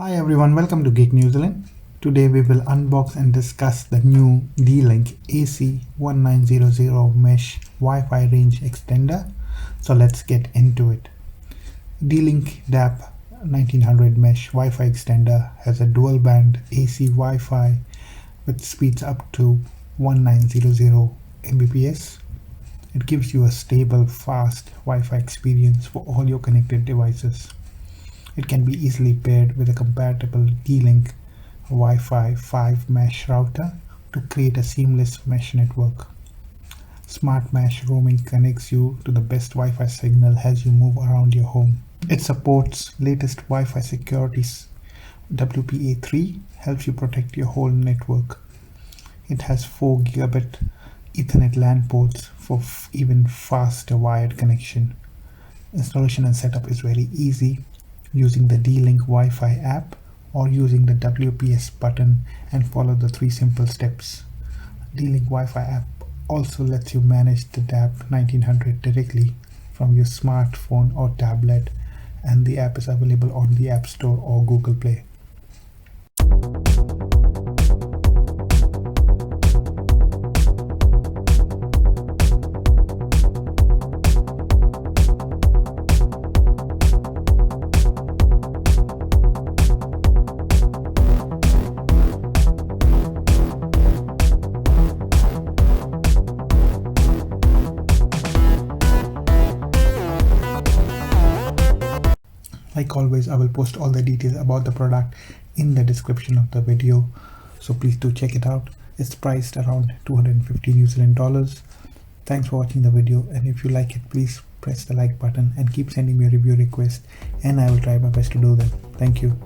Hi everyone, welcome to Geek New Zealand. Today we will unbox and discuss the new D-Link AC1900 Mesh Wi-Fi Range Extender. So let's get into it. D-Link DAP-1900 Mesh Wi-Fi Extender has a dual band AC Wi-Fi with speeds up to 1900 Mbps. It gives you a stable, fast Wi-Fi experience for all your connected devices. It can be easily paired with a compatible D-Link Wi-Fi 5 mesh router to create a seamless mesh network. Smart Mesh Roaming connects you to the best Wi-Fi signal as you move around your home. It supports latest Wi-Fi securities. WPA3 helps you protect your whole network. It has 4 Gigabit Ethernet LAN ports for even faster wired connection. Installation and setup is very easy, using the D-Link Wi-Fi app or using the WPS button and follow the 3 simple steps. D-Link Wi-Fi app also lets you manage the DAP-1900 directly from your smartphone or tablet, and the app is available on the App Store or Google Play. Like always, I will post all the details about the product in the description of the video, so please do check it out. It's priced around 250 New Zealand dollars. Thanks for watching the video, and if you like it, please press the like button and keep sending me a review request, and I will try my best to do that. Thank you.